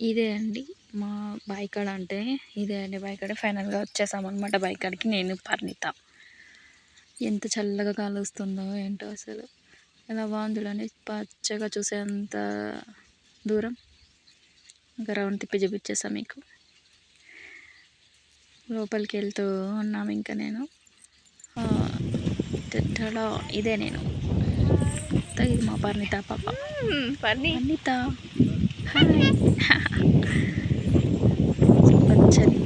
ఇదే అండి మా బాయికాడ, అంటే ఇదే అండి బాయికాడ. ఫైనల్గా వచ్చేసామన్నమాట బాయికాడికి. నేను పర్ణిత. ఎంత చల్లగా గాలి వస్తుందో ఏంటో అసలు. ఎలా బాగుంది చూడండి, పచ్చగా చూసేంత దూరం. ఇంకా రౌండ్ తిప్పి చూపించేసా మీకు. లోపలికి వెళ్తూ ఉన్నాము ఇంకా. నేను ఇదే నేను. ఇది మా పర్ణిత పాప. పర్ణిత పచ్చని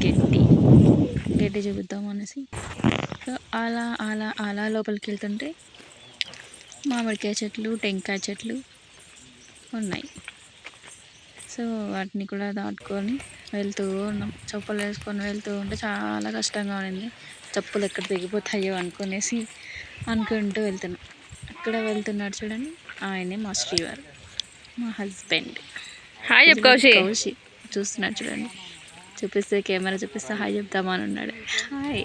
గడ్డి చూపిద్దాం అనేసి. సో అలా అలా అలా లోపలికి వెళ్తుంటే మామిడికాయ చెట్లు, టెంకాయ చెట్లు ఉన్నాయి. సో వాటిని కూడా దాటుకొని వెళ్తూ ఉన్నాం. చెప్పులు వేసుకొని వెళ్తూ ఉంటే చాలా కష్టంగా ఉండింది. చెప్పులు ఎక్కడ తెగిపోతాయో అనుకుంటూ వెళ్తున్నాం. అక్కడ వెళ్తున్నాడు చూడండి, ఆయనే మా శ్రీవారు, మా హస్బెండ్. హాయ్ చెప్పు కౌశి. చూస్తున్నాడు చూడండి, చూపిస్తే కెమెరా చూపిస్తే హాయ్ చెప్తామని ఉన్నాడు. హాయ్.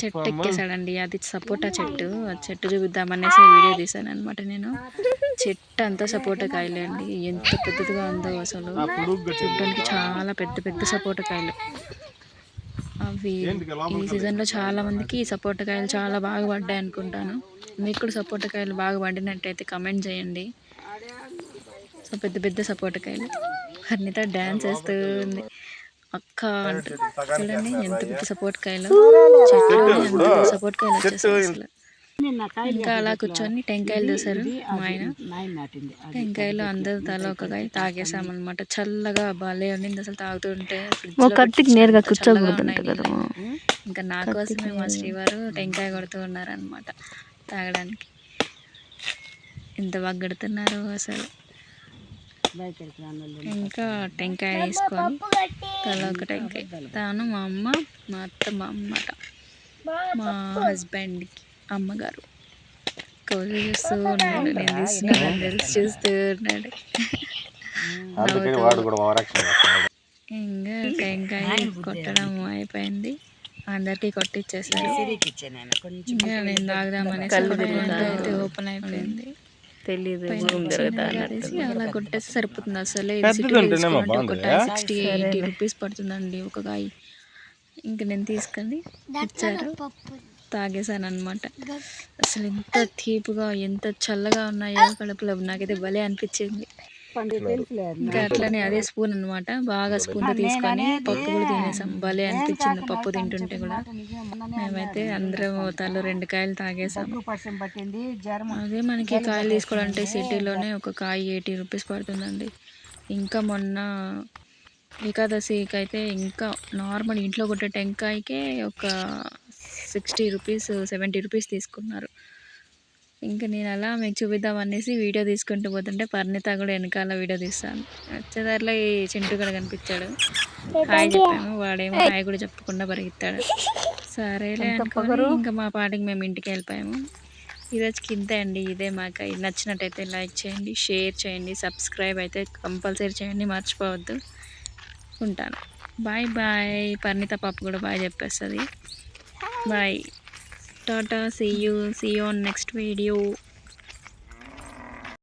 చెట్టు ఎక్కేసాడండి, అది సపోటా చెట్టు. ఆ చెట్టు చూపిద్దామనేసి వీడియో తీసాను అనమాట నేను. చెట్టు అంతా సపోటా కాయలే అండి. ఎంత పెద్దదిగా ఉందో అసలు, చూడడానికి చాలా పెద్ద పెద్ద సపోటా కాయలు అవి. ఈ సీజన్లో చాలా మందికి సపోటా కాయలు చాలా బాగా పడ్డాయి అనుకుంటాను. మీకు కూడా సపోటా కాయలు బాగా పండినట్టయితే కమెంట్ చేయండి. సో పెద్ద పెద్ద సపోటా కాయలు. పర్ణిత డ్యాన్స్ వేస్తూ ఉంది. అక్క అంట చూడండి ఎంత పెద్ద సపోర్ట్ కాయలు. చెట్లోనే అంత సపోర్ట్ కాయలు వచ్చేసాయి అసలు. ఇంకా అలా కూర్చొని టెంకాయలు చూసారు మా ఆయన. టెంకాయలు అందరు తల ఒక కాయ తాగేసామన్నమాట. చల్లగా భలే ఉండింది అసలు. తాగుతుంటే ఇంకా నా కోసమే మా శ్రీవారు టెంకాయ కొడుతూ ఉన్నారనమాట తాగడానికి. ఎంత బాగా కొడుతున్నారు అసలు. ఇంకా టెంకాయ తీసుకొని తల ఒక టెంకాయ. తాను మా అమ్మ, మా అత్త, మా అమ్మట, మా హస్బెండ్కి అమ్మగారు. కౌలు చూస్తూ ఉన్నాడు, నేను తీస్తున్నాను తెలిసి చూస్తూ ఉన్నాడు. ఇంకా టెంకాయ కొట్టడం అయిపోయింది, అందరికీ కొట్టిచ్చేసారు. ఇంకా నేను తాగుదామనేసి ఓపెన్ అయిపోయింది. తెలీదు అలా కొట్టేసి సరిపోతుంది. అసలే ఒక 60-80 రూపీస్ పడుతుందండి ఒక కాయ. ఇంకా నేను తీసుకొని ఇచ్చారు, తాగేసాను అనమాట. అసలు ఎంత తీపుగా ఎంత చల్లగా ఉన్నాయో కడుపులో. నాకైతే భలే అనిపించింది. ఇంకా అట్లనే అదే స్పూన్ అనమాట, బాగా స్పూన్తో తీసుకొని పప్పు కూడా తినేసాం. భలే అనిపించింది పప్పు తింటుంటే కూడా. మేమైతే అందరం తలో 2 కాయలు తాగేసాం. అదే మనకి కాయలు తీసుకోవాలంటే సిటీలోనే ఒక కాయ 80 రూపీస్ పడుతుందండి. ఇంకా మొన్న ఏకాదశికి అయితే ఇంకా నార్మల్ ఇంట్లో కొట్టే టెంకాయకే ఒక 60 రూపీస్ 70 రూపీస్ తీసుకున్నారు. ఇంకా నేను అలా మీకు చూపిద్దాం అనేసి వీడియో తీసుకుంటూ పోతుంటే పర్ణిత కూడా వెనకాల వీడియో తీస్తాను. వచ్చేదారిలో ఈ చింటూ కూడా కనిపించాడు. హాయ్ చెప్పాము, వాడేమో హాయ్ కూడా చెప్పకుండా పరిగెత్తాడు. సరేలే అనుకొని ఇంకా మా పాటికి మేము ఇంటికి వెళ్ళిపోయాము. ఈరోజుకి ఇంతే అండి. ఇదే మాకు నచ్చినట్టయితే లైక్ చేయండి, షేర్ చేయండి, సబ్స్క్రైబ్ అయితే కంపల్సరీ చేయండి, మర్చిపోవద్దు. ఉంటాను. Bye bye. పర్ణిత పాప కూడా బాయ్ చెప్పేస్తుంది. Bye, tata, see you on next video.